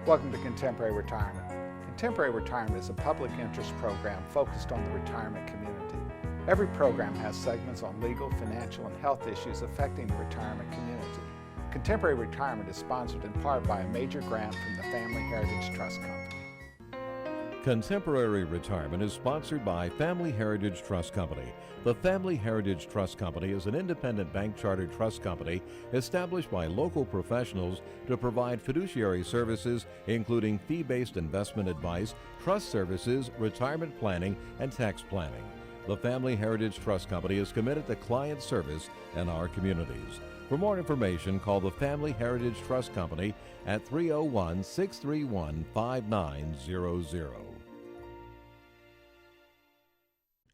Welcome to Contemporary Retirement. Contemporary Retirement is a public interest program focused on the retirement community. Every program has segments on legal, financial, and health issues affecting the retirement community. Contemporary Retirement is sponsored in part by a major grant from the Family Heritage Trust Company. Contemporary Retirement is sponsored by Family Heritage Trust Company. The Family Heritage Trust Company is an independent bank chartered trust company established by local professionals to provide fiduciary services including fee-based investment advice, trust services, retirement planning, and tax planning. The Family Heritage Trust Company is committed to client service in our communities. For more information, call the Family Heritage Trust Company at 301-631-5900.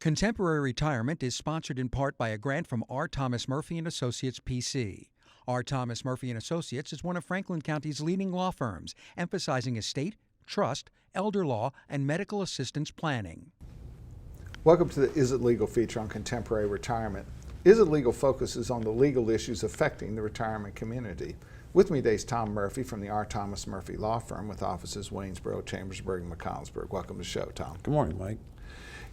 Contemporary Retirement is sponsored in part by a grant from R. Thomas Murphy & Associates, P.C. R. Thomas Murphy & Associates is one of Franklin County's leading law firms, emphasizing estate, trust, elder law, and medical assistance planning. Welcome to the Is It Legal feature on Contemporary Retirement. Is It Legal focuses on the legal issues affecting the retirement community. With me today is Tom Murphy from the R. Thomas Murphy Law Firm with offices Waynesboro, Chambersburg, and McConnellsburg. Welcome to the show, Tom. Good morning, Mike.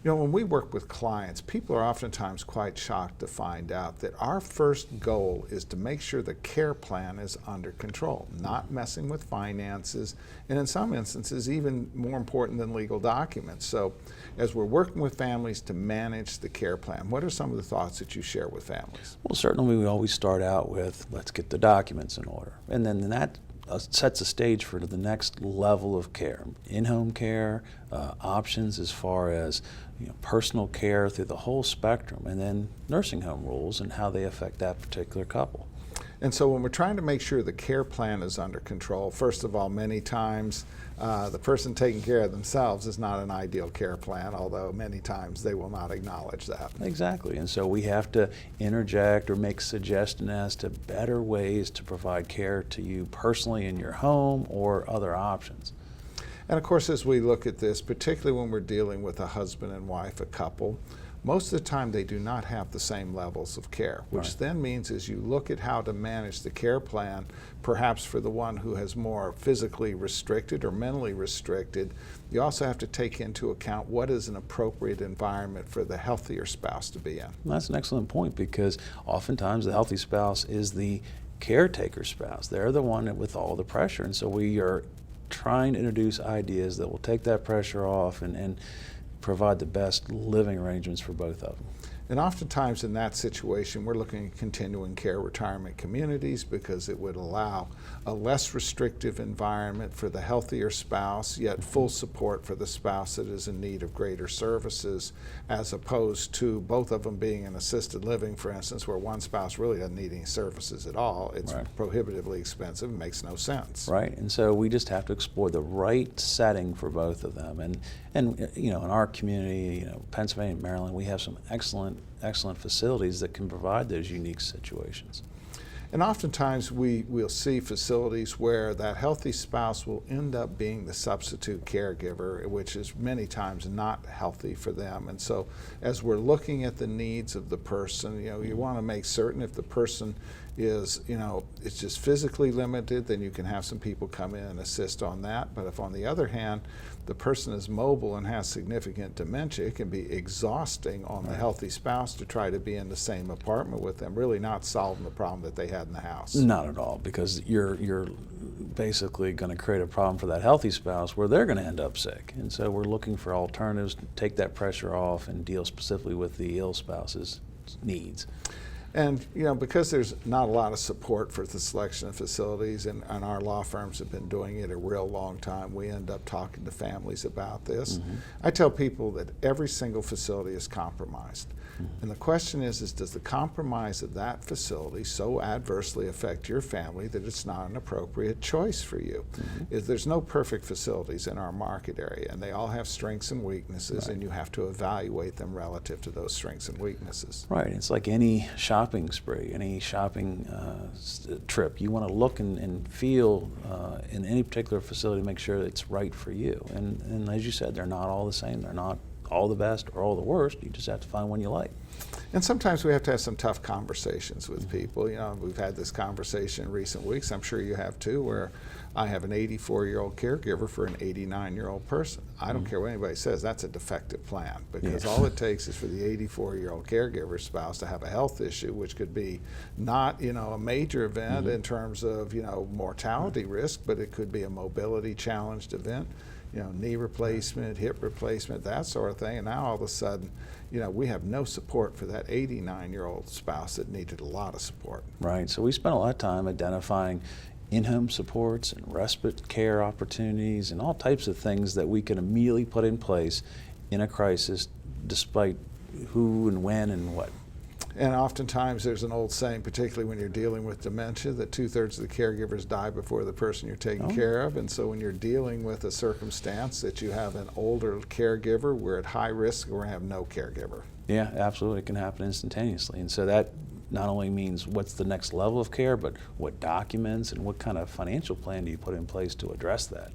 You know, when we work with clients, people are oftentimes quite shocked to find out that our first goal is to make sure the care plan is under control, not messing with finances, and in some instances, even more important than legal documents. So, as we're working with families to manage the care plan, what are some of the thoughts that you share with families? Well, certainly we always start out with, let's get the documents in order. And then that sets a stage for the next level of care. In-home care, options as far as personal care through the whole spectrum, and then nursing home rules and how they affect that particular couple. And so when we're trying to make sure the care plan is under control, first of all, many times the person taking care of themselves is not an ideal care plan, although many times they will not acknowledge that. Exactly, and so we have to interject or make suggestions as to better ways to provide care to you personally in your home or other options. And of course, as we look at this, particularly when we're dealing with a husband and wife, a couple, most of the time they do not have the same levels of care, which Right. then means as you look at how to manage the care plan, perhaps for the one who has more physically restricted or mentally restricted, you also have to take into account what is an appropriate environment for the healthier spouse to be in. That's an excellent point, because oftentimes the healthy spouse is the caretaker spouse. They're the one with all the pressure, and so we are trying to introduce ideas that will take that pressure off and provide the best living arrangements for both of them. And oftentimes in that situation, we're looking at continuing care retirement communities because it would allow a less restrictive environment for the healthier spouse, yet full support for the spouse that is in need of greater services, as opposed to both of them being in assisted living, for instance, where one spouse really doesn't need any services at all. It's Right. prohibitively expensive, it makes no sense. Right, and so we just have to explore the right setting for both of them. And in our community, Pennsylvania and Maryland, we have some excellent facilities that can provide those unique situations. And oftentimes we'll see facilities where that healthy spouse will end up being the substitute caregiver, which is many times not healthy for them. And so as we're looking at the needs of the person, you want to make certain if the person is, it's just physically limited, then you can have some people come in and assist on that. But if on the other hand, the person is mobile and has significant dementia, it can be exhausting on the healthy spouse to try to be in the same apartment with them, really not solving the problem that they had in the house. Not at all, because you're basically going to create a problem for that healthy spouse where they're going to end up sick. And so we're looking for alternatives to take that pressure off and deal specifically with the ill spouse's needs. And because there's not a lot of support for the selection of facilities, and our law firms have been doing it a real long time, we end up talking to families about this. I tell people that every single facility is compromised. And the question is does the compromise of that facility so adversely affect your family that it's not an appropriate choice for you? There's no perfect facilities in our market area, and they all have strengths and weaknesses, and you have to evaluate them relative to those strengths and weaknesses. Right, it's like any shopping spree, any shopping trip. You want to look and feel in any particular facility to make sure it's right for you. And as you said, they're not all the same. They're not all the best or all the worst. You just have to find one you like. And sometimes we have to have some tough conversations with people. You know, we've had this conversation in recent weeks, I'm sure you have too, where I have an 84-year-old caregiver for an 89-year-old person. I don't care what anybody says, that's a defective plan, because all it takes is for the 84-year-old caregiver spouse to have a health issue, which could be not, you know, a major event in terms of, you know, mortality risk, but it could be a mobility challenged event, you know, knee replacement, hip replacement, that sort of thing. And now all of a sudden, you know, we have no support for that 89-year-old spouse that needed a lot of support. Right. So we spent a lot of time identifying in-home supports and respite care opportunities and all types of things that we can immediately put in place in a crisis, despite who and when and what. And oftentimes there's an old saying, particularly when you're dealing with dementia, that 2/3 of the caregivers die before the person you're taking care of. And so when you're dealing with a circumstance that you have an older caregiver, we're at high risk, or we have no caregiver. Yeah, absolutely. It can happen instantaneously. And so that not only means what's the next level of care, but what documents and what kind of financial plan do you put in place to address that?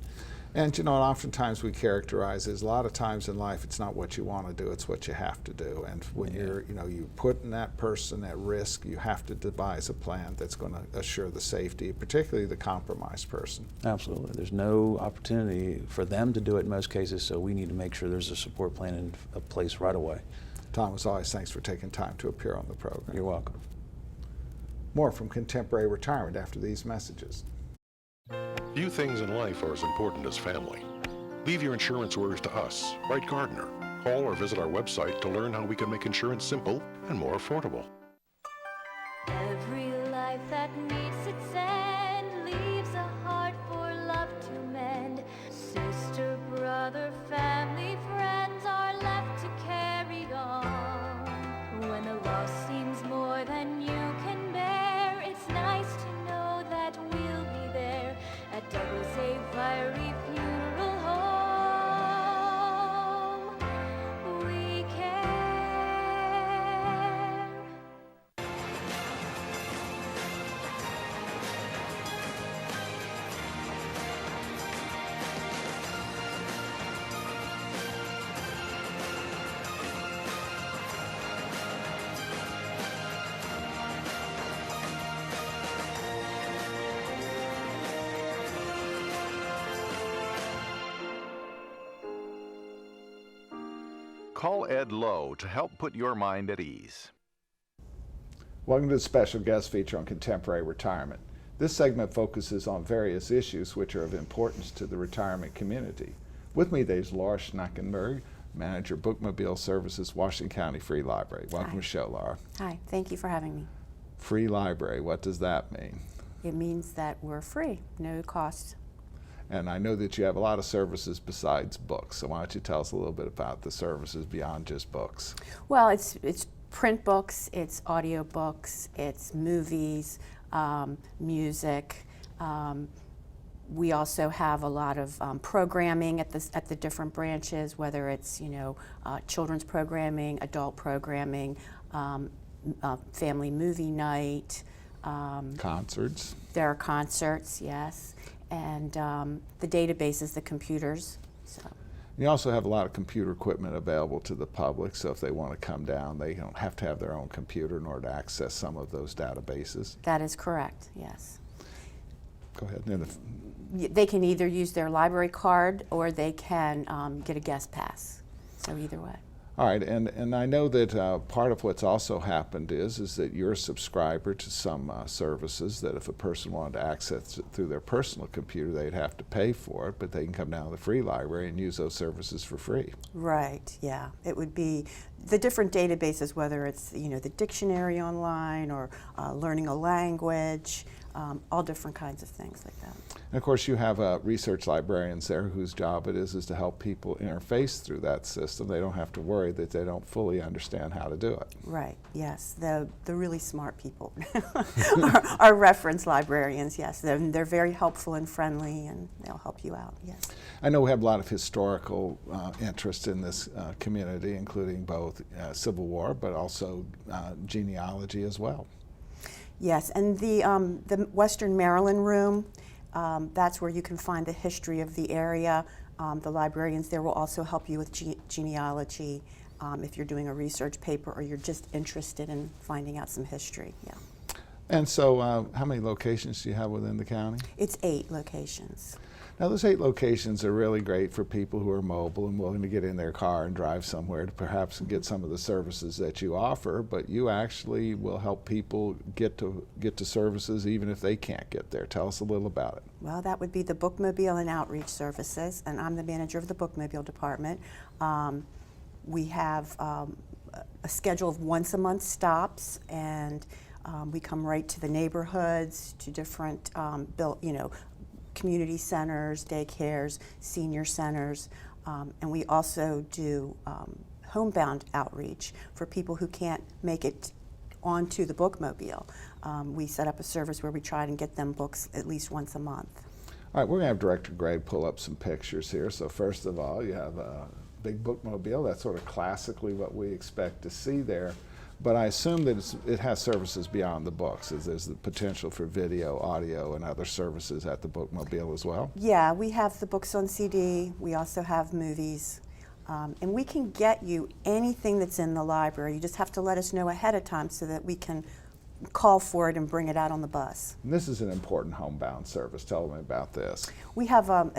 And you know, oftentimes we characterize as a lot of times in life it's not what you want to do, it's what you have to do. And when you're, you know, you putting that person at risk, you have to devise a plan that's going to assure the safety, particularly the compromised person. Absolutely. There's no opportunity for them to do it in most cases, so we need to make sure there's a support plan in place right away. Tom, as always, thanks for taking time to appear on the program. You're welcome. More from Contemporary Retirement after these messages. Few things in life are as important as family. Leave your insurance worries to us, Wright Gardner. Call or visit our website to learn how we can make insurance simple and more affordable. Every life that meets its end leaves a heart for love to mend. Sister, brother, family, friends are left to carry on. When the loss seems more than you can bear, it's nice to know that we'll be there at Douglas A. Fiery Funeral Home. We care. Call Ed Lowe to help put your mind at ease. Welcome to the special guest feature on Contemporary Retirement. This segment focuses on various issues which are of importance to the retirement community. With me today is Laura Schnackenberg, Manager Bookmobile Services, Washington County Free Library. Welcome to the show, Laura. Hi, thank you for having me. Free Library, what does that mean? It means that we're free, no cost. And I know that you have a lot of services besides books, so why don't you tell us a little bit about the services beyond just books? Well, it's print books, it's audio books, it's movies, music. We also have a lot of programming at the different branches, whether it's, you know, children's programming, adult programming, family movie night. Concerts. There are concerts, yes. And the database is the computers. So. You also have a lot of computer equipment available to the public, so if they want to come down, they don't have to have their own computer in order to access some of those databases. That is correct, yes. Go ahead. They can either use their library card or they can get a guest pass, so either way. All right, and I know that part of what's also happened is that you're a subscriber to some services that if a person wanted to access it through their personal computer, they'd have to pay for it, but they can come down to the free library and use those services for free. Right, yeah. It would be the different databases, whether it's, you know, the dictionary online or learning a language, all different kinds of things like that. And of course, you have research librarians there whose job it is to help people interface through that system. They don't have to worry that they don't fully understand how to do it. Right, yes. The really smart people are reference librarians, yes. They're very helpful and friendly, and they'll help you out, yes. I know we have a lot of historical interest in this community, including both Civil War, but also genealogy as well. Yes, and the Western Maryland room, that's where you can find the history of the area. The librarians there will also help you with genealogy. if you're doing a research paper or you're just interested in finding out some history. Yeah. And so how many locations do you have within the county? It's 8 locations. Now those 8 locations are really great for people who are mobile and willing to get in their car and drive somewhere to perhaps get some of the services that you offer, but you actually will help people get to services even if they can't get there. Tell us a little about it. Well, that would be the Bookmobile and Outreach Services, and I'm the manager of the Bookmobile department. We have a schedule of once-a-month stops, and we come right to the neighborhoods, to different community centers, daycares, senior centers, and we also do homebound outreach for people who can't make it onto the Bookmobile. We set up a service where we try and get them books at least once a month. All right, we're going to have Director Greg pull up some pictures here. So first of all, you have a big Bookmobile. That's sort of classically what we expect to see there. But I assume that it has services beyond the books, as there's the potential for video, audio, and other services at the Bookmobile as well. Yeah, we have the books on CD. We also have movies. And we can get you anything that's in the library. You just have to let us know ahead of time so that we can call for it and bring it out on the bus. And this is an important homebound service. Tell them about this. We have a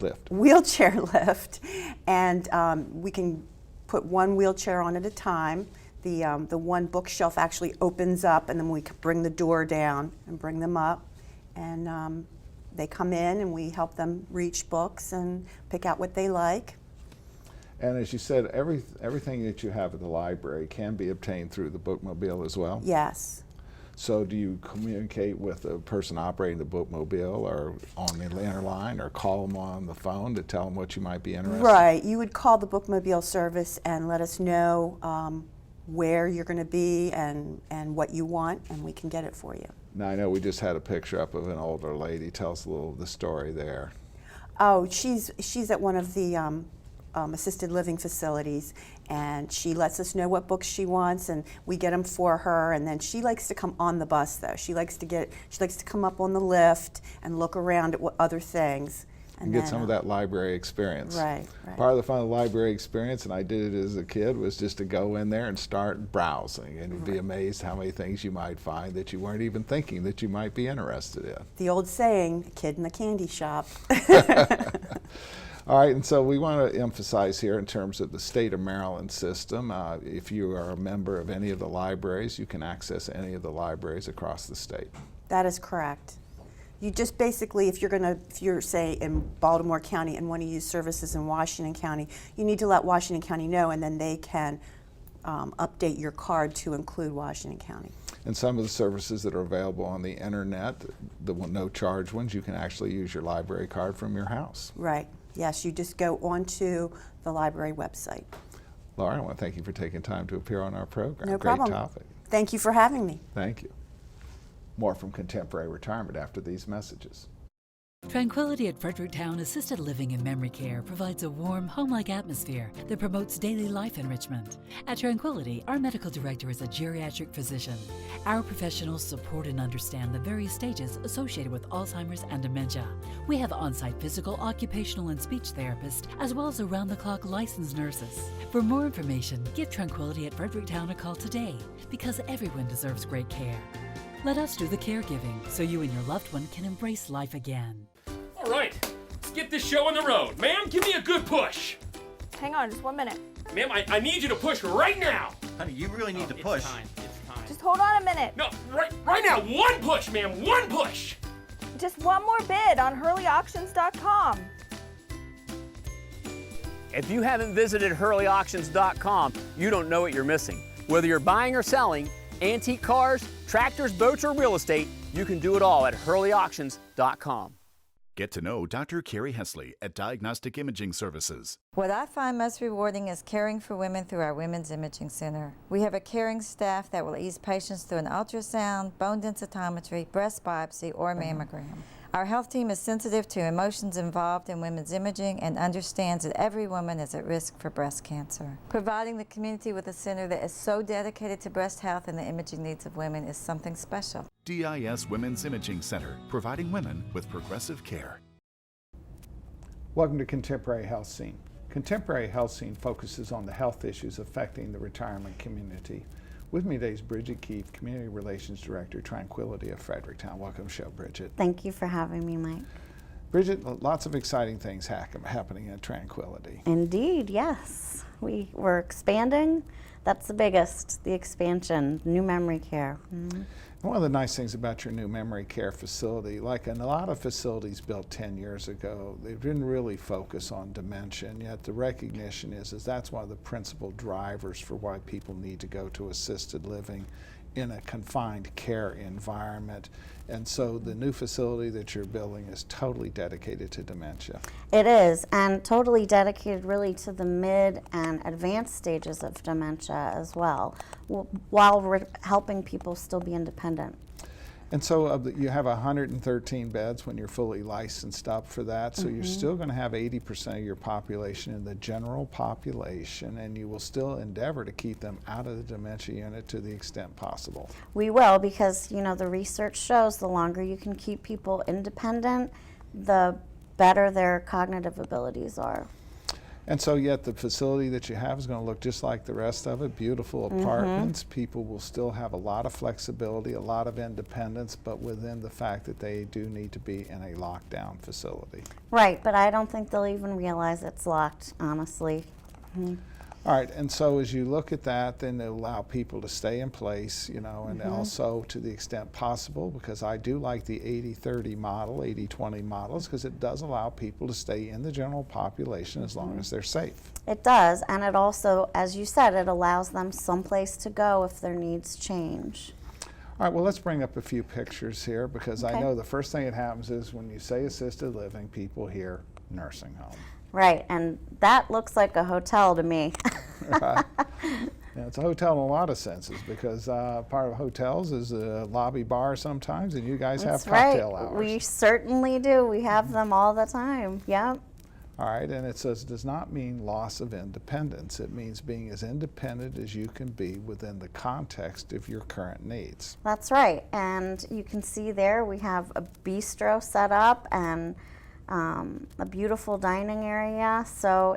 Lift. wheelchair lift, and we can put one wheelchair on at a time. The one bookshelf actually opens up, and then we can bring the door down and bring them up, and they come in and we help them reach books and pick out what they like. And as you said, everything that you have at the library can be obtained through the Bookmobile as well? Yes. So do you communicate with the person operating the Bookmobile or on the line, or call them on the phone to tell them what you might be interested in? Right. You would call the Bookmobile service and let us know where you're going to be and what you want, and we can get it for you. Now I know we just had a picture up of an older lady. Tell us a little of the story there. Oh, she's at one of the assisted living facilities, and she lets us know what books she wants, and we get them for her. And then she likes to come on the bus, though. She likes to come up on the lift and look around at what other things. And get some of that library experience. Right, right. Part of the fun of the library experience, and I did it as a kid, was just to go in there and start browsing, and you'd be amazed how many things you might find that you weren't even thinking that you might be interested in. The old saying, a kid in the candy shop. All right, and so we want to emphasize here in terms of the state of Maryland system, if you are a member of any of the libraries, you can access any of the libraries across the state. That is correct. You just basically, if you're say in Baltimore County and want to use services in Washington County, you need to let Washington County know, and then they can update your card to include Washington County. And some of the services that are available on the internet, the no-charge ones, you can actually use your library card from your house. Right. Yes, you just go onto the library website. Laura, I want to thank you for taking time to appear on our program. No problem. Great topic. Thank you for having me. Thank you. More from Contemporary Retirement after these messages. Tranquillity at Fredericktown Assisted Living and Memory Care provides a warm, home-like atmosphere that promotes daily life enrichment. At Tranquillity, our medical director is a geriatric physician. Our professionals support and understand the various stages associated with Alzheimer's and dementia. We have on-site physical, occupational, and speech therapists, as well as around-the-clock licensed nurses. For more information, give Tranquillity at Fredericktown a call today, because everyone deserves great care. Let us do the caregiving so you and your loved one can embrace life again. All right, let's get this show on the road. Ma'am, give me a good push. Hang on, just 1 minute. Ma'am, I need you to push right now. Honey, you really need to push. It's time. Just hold on a minute. No, right now, one push, ma'am, one push. Just one more bid on hurleyauctions.com. If you haven't visited hurleyauctions.com, you don't know what you're missing. Whether you're buying or selling, antique cars, tractors, boats, or real estate, you can do it all at hurleyauctions.com. Get to know Dr. Carrie Hesley at Diagnostic Imaging Services. What I find most rewarding is caring for women through our Women's Imaging Center. We have a caring staff that will ease patients through an ultrasound, bone densitometry, breast biopsy, or mammogram. Our health team is sensitive to emotions involved in women's imaging and understands that every woman is at risk for breast cancer. Providing the community with a center that is so dedicated to breast health and the imaging needs of women is something special. DIS Women's Imaging Center, providing women with progressive care. Welcome to Contemporary Health Scene. Contemporary Health Scene focuses on the health issues affecting the retirement community. With me today is Bridget Keefe, Community Relations Director, Tranquillity of Fredericktown. Welcome to the show, Bridget. Thank you for having me, Mike. Bridget, lots of exciting things happening at Tranquillity. Indeed, yes. We're expanding. That's the biggest, the expansion, new memory care. Mm-hmm. One of the nice things about your new memory care facility, like in a lot of facilities built 10 years ago, they didn't really focus on dementia, and yet the recognition is that's one of the principal drivers for why people need to go to assisted living in a confined care environment. And so the new facility that you're building is totally dedicated to dementia. It is, and totally dedicated really to the mid and advanced stages of dementia as well, while helping people still be independent. And so you have 113 beds when you're fully licensed up for that, so you're still going to have 80% of your population in the general population, and you will still endeavor to keep them out of the dementia unit to the extent possible. We will, because the research shows the longer you can keep people independent, the better their cognitive abilities are. And so yet the facility that you have is going to look just like the rest of it, beautiful apartments. People will still have a lot of flexibility, a lot of independence, but within the fact that they do need to be in a lockdown facility. Right, but I don't think they'll even realize it's locked, honestly. All right, and so as you look at that, then it'll allow people to stay in place, and also to the extent possible, because I do like the 80-30 model, 80-20 models, because it does allow people to stay in the general population as long as they're safe. It does, and it also, as you said, it allows them someplace to go if their needs change. All right, well, let's bring up a few pictures here, because I know the first thing that happens is when you say assisted living, people hear nursing home. Right, and that looks like a hotel to me. Right. Yeah, it's a hotel in a lot of senses, because part of hotels is a lobby bar sometimes, and you guys have cocktail hours. We certainly do. We have them all the time. Yep. All right, and it says does not mean loss of independence. It means being as independent as you can be within the context of your current needs. That's right, and you can see there we have a bistro set up and a beautiful dining area, so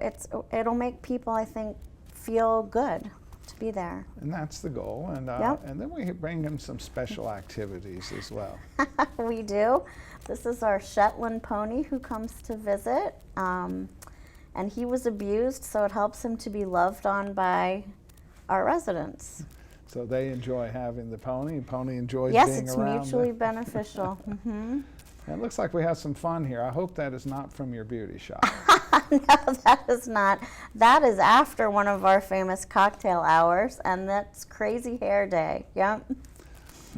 it'll make people, I think, feel good to be there. And that's the goal, and and then we bring them some special activities as well. We do. This is our Shetland pony who comes to visit, and he was abused, so it helps him to be loved on by our residents. So they enjoy having the pony, and pony enjoys being around. Yes, it's mutually beneficial. It looks like we have some fun here. I hope that is not from your beauty shop. No, that is not. That is after one of our famous cocktail hours, and that's Crazy Hair Day. Yep.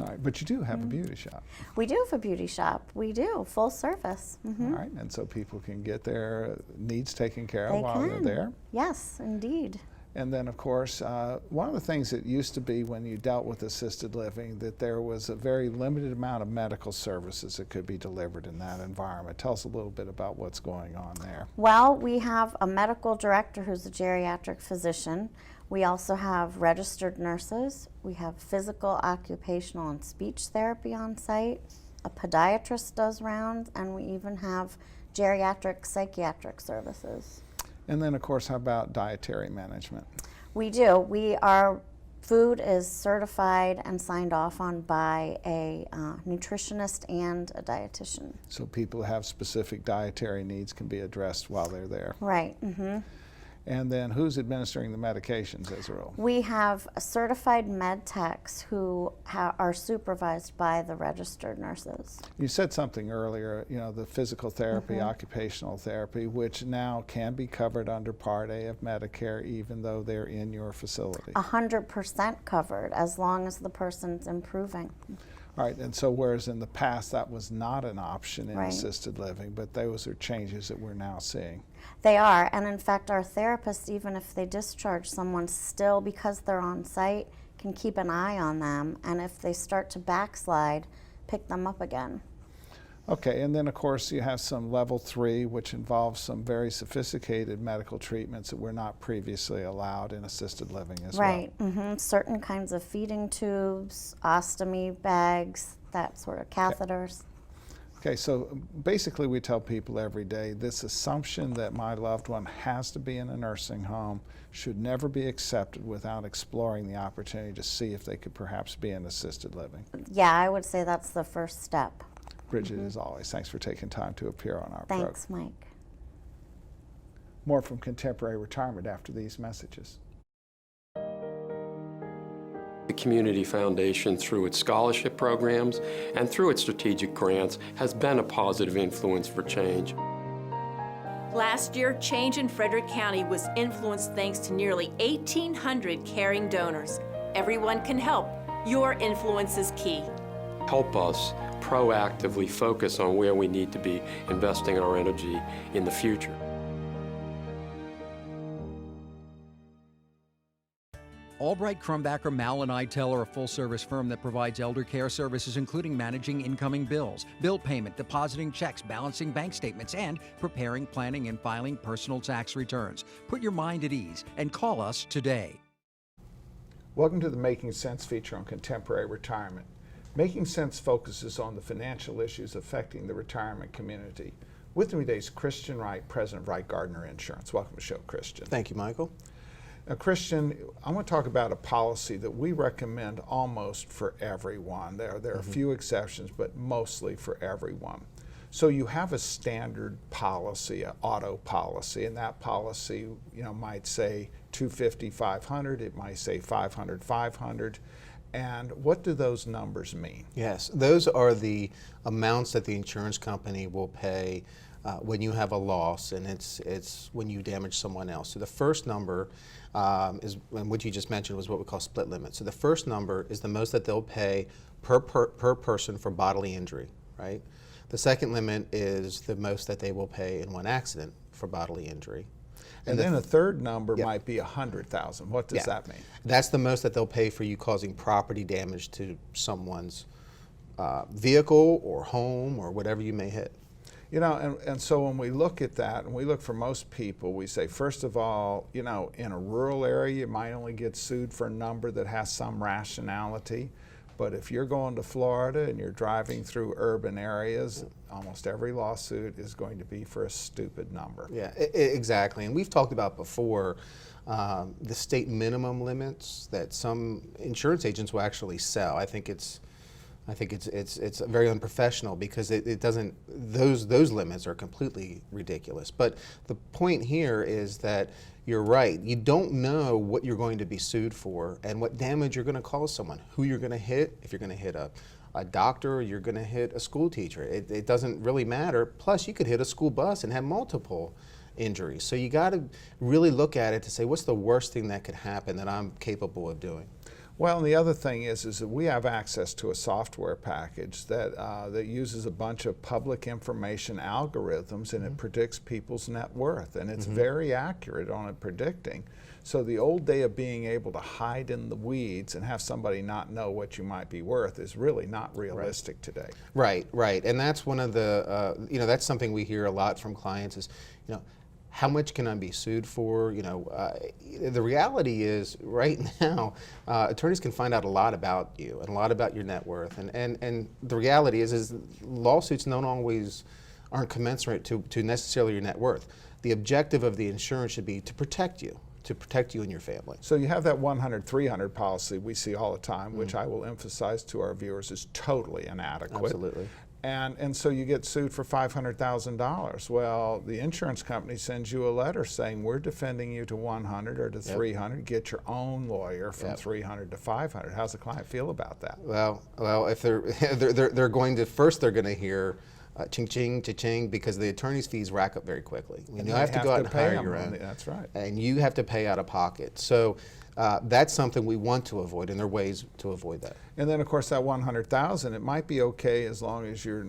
All right, but you do have a beauty shop. We do have a beauty shop. We do, full service. All right, and so people can get their needs taken care of while they're there. Yes, indeed. And then, of course, one of the things that used to be when you dealt with assisted living, that there was a very limited amount of medical services that could be delivered in that environment. Tell us a little bit about what's going on there. Well, we have a medical director who's a geriatric physician. We also have registered nurses. We have physical, occupational, and speech therapy on site. A podiatrist does rounds, and we even have geriatric psychiatric services. And then, of course, how about dietary management? We do. Our food is certified and signed off on by a nutritionist and a dietitian. So people who have specific dietary needs can be addressed while they're there. Right. And then who's administering the medications as a rule? We have certified med techs who are supervised by the registered nurses. You said something earlier, the physical therapy, occupational therapy, which now can be covered under Part A of Medicare even though they're in your facility. 100% covered as long as the person's improving. All right, and so whereas in the past that was not an option in assisted living, but those are changes that we're now seeing. They are, and in fact our therapists, even if they discharge someone, still, because they're on site, can keep an eye on them, and if they start to backslide, pick them up again. Okay, and then of course you have some level 3, which involves some very sophisticated medical treatments that were not previously allowed in assisted living as well. Right, certain kinds of feeding tubes, ostomy bags, that sort of catheters. Okay, so basically we tell people every day this assumption that my loved one has to be in a nursing home should never be accepted without exploring the opportunity to see if they could perhaps be in assisted living. Yeah, I would say that's the first step. Bridget, as always, thanks for taking time to appear on our program. Thanks, Mike. More from Contemporary Retirement after these messages. The Community Foundation, through its scholarship programs and through its strategic grants, has been a positive influence for change. Last year, change in Frederick County was influenced thanks to nearly 1,800 caring donors. Everyone can help. Your influence is key. Help us proactively focus on where we need to be investing our energy in the future. Albright, Crumbacher, Mal & Eitel are a full-service firm that provides elder care services including managing incoming bills, bill payment, depositing checks, balancing bank statements, and preparing, planning, and filing personal tax returns. Put your mind at ease and call us today. Welcome to the Making Sense feature on Contemporary Retirement. Making Sense focuses on the financial issues affecting the retirement community. With me today is Christian Wright, President of Wright, Gardner Insurance. Welcome to the show, Christian. Thank you, Michael. Now, Christian, I want to talk about a policy that we recommend almost for everyone. There are a few exceptions, but mostly for everyone. So you have a standard policy, an auto policy, and that policy, might say 250, 500. It might say 500, 500. And what do those numbers mean? Yes, those are the amounts that the insurance company will pay when you have a loss, and it's when you damage someone else. So the first number is, and what you just mentioned was what we call split limit. So the first number is the most that they'll pay per person for bodily injury, right? The second limit is the most that they will pay in one accident for bodily injury. And then a third number might be 100,000. What does that mean? That's the most that they'll pay for you causing property damage to someone's vehicle or home or whatever you may hit. And so when we look at that, and we look for most people, we say, first of all, in a rural area, you might only get sued for a number that has some rationality. But if you're going to Florida and you're driving through urban areas, almost every lawsuit is going to be for a stupid number. Yeah, exactly. And we've talked about before the state minimum limits that some insurance agents will actually sell. I think it's very unprofessional because it doesn't, those limits are completely ridiculous. But the point here is that you're right. You don't know what you're going to be sued for and what damage you're going to cause someone, who you're going to hit, if you're going to hit a doctor or you're going to hit a school teacher. It doesn't really matter. Plus, you could hit a school bus and have multiple injuries. So you got to really look at it to say, what's the worst thing that could happen that I'm capable of doing? Well, and the other thing is that we have access to a software package that that uses a bunch of public information algorithms, and it predicts people's net worth, and it's very accurate on it predicting. So the old day of being able to hide in the weeds and have somebody not know what you might be worth is really not realistic today. Right, and that's one of the that's something we hear a lot from clients is, how much can I be sued for? The reality is right now, attorneys can find out a lot about you and a lot about your net worth. And the reality is lawsuits aren't commensurate to necessarily your net worth. The objective of the insurance should be to protect you and your family. So you have that 100-300 policy we see all the time, which I will emphasize to our viewers is totally inadequate. Absolutely. And so you get sued for $500,000. Well, the insurance company sends you a letter saying we're defending you to 100 or to 300. Get your own lawyer from 300 to 500. How's the client feel about that? Well, if they're going to first, they're going to hear ching-ching, cha-ching, because the attorney's fees rack up very quickly. And you have to go out and hire your own. That's right. And you have to pay out of pocket. So that's something we want to avoid, and there are ways to avoid that. And then, of course, that 100,000, it might be okay as long as you're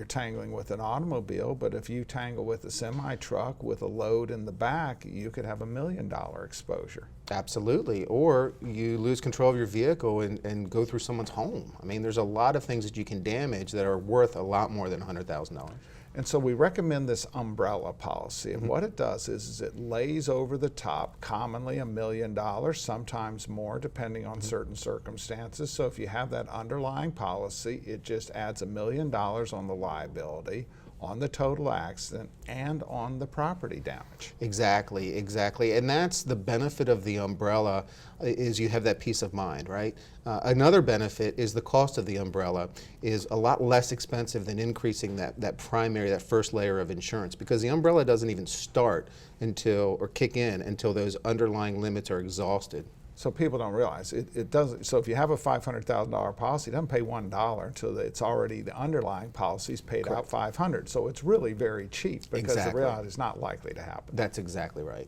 tangling with an automobile, but if you tangle with a semi-truck with a load in the back, you could have $1 million exposure. Absolutely. Or you lose control of your vehicle and go through someone's home. I mean, there's a lot of things that you can damage that are worth a lot more than $100,000. And so we recommend this umbrella policy. And what it does is it lays over the top, commonly $1 million, sometimes more, depending on certain circumstances. So if you have that underlying policy, it just adds $1 million on the liability, on the total accident, and on the property damage. Exactly, exactly. And that's the benefit of the umbrella, is you have that peace of mind, right? Another benefit is the cost of the umbrella is a lot less expensive than increasing that first layer of insurance, because the umbrella doesn't even start until, or kick in until those underlying limits are exhausted. So people don't realize it doesn't. So if you have a $500,000 policy, it doesn't pay $1 until it's already, the underlying policy's paid out $500. So it's really very cheap, because the reality is not likely to happen. That's exactly right.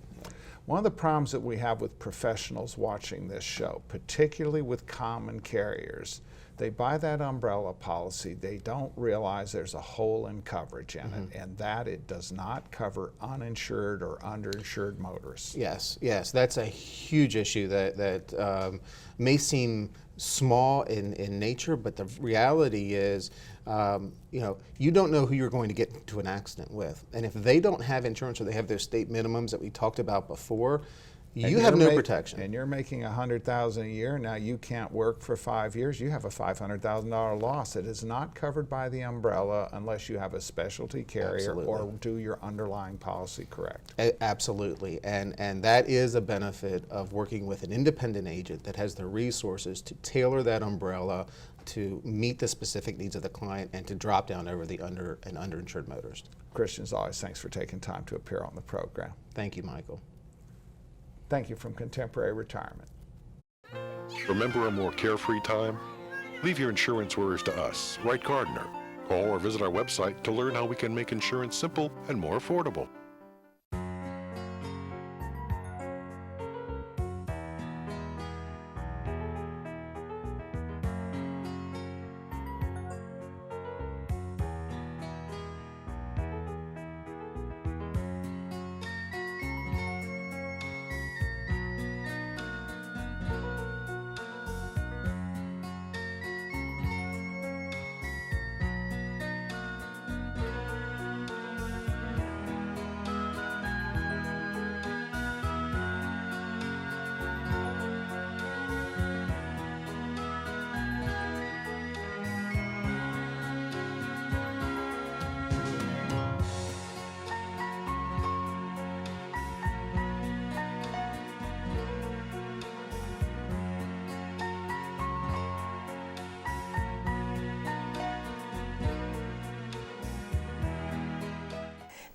One of the problems that we have with professionals watching this show, particularly with common carriers, they buy that umbrella policy, they don't realize there's a hole in coverage in it, and that it does not cover uninsured or underinsured motorists. Yes, yes, that's a huge issue that may seem small in nature, but the reality is, you don't know who you're going to get into an accident with. And if they don't have insurance, or they have those state minimums that we talked about before, you have no protection. And you're making $100,000 a year. Now you can't work for 5 years. You have a $500,000 loss. It is not covered by the umbrella unless you have a specialty carrier or do your underlying policy correct. Absolutely, and that is a benefit of working with an independent agent that has the resources to tailor that umbrella to meet the specific needs of the client and to drop down over the underinsured motorist. Christian, as always, thanks for taking time to appear on the program. Thank you, Michael. Thank you from Contemporary Retirement. Remember a more carefree time? Leave your insurance worries to us, Wright Gardner. Call or visit our website to learn how we can make insurance simple and more affordable.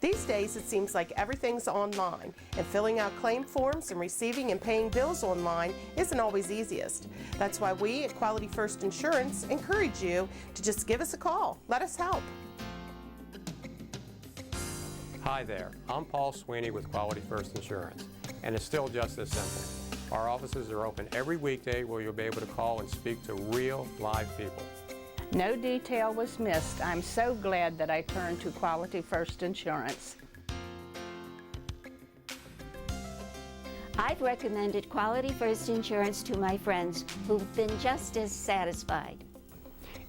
These days, it seems like everything's online, and filling out claim forms and receiving and paying bills online isn't always easiest. That's why we at Quality First Insurance encourage you to just give us a call. Let us help. Hi there, I'm Paul Sweeney with Quality First Insurance, and it's still just as simple. Our offices are open every weekday where you'll be able to call and speak to real, live people. No detail was missed. I'm so glad that I turned to Quality First Insurance. I've recommended Quality First Insurance to my friends who've been just as satisfied.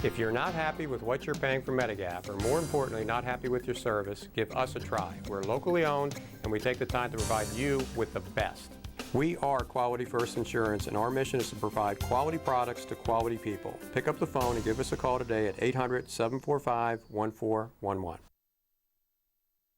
If you're not happy with what you're paying for Medigap, or more importantly, not happy with your service, give us a try. We're locally owned, and we take the time to provide you with the best. We are Quality First Insurance, and our mission is to provide quality products to quality people. Pick up the phone and give us a call today at 800-745-1411.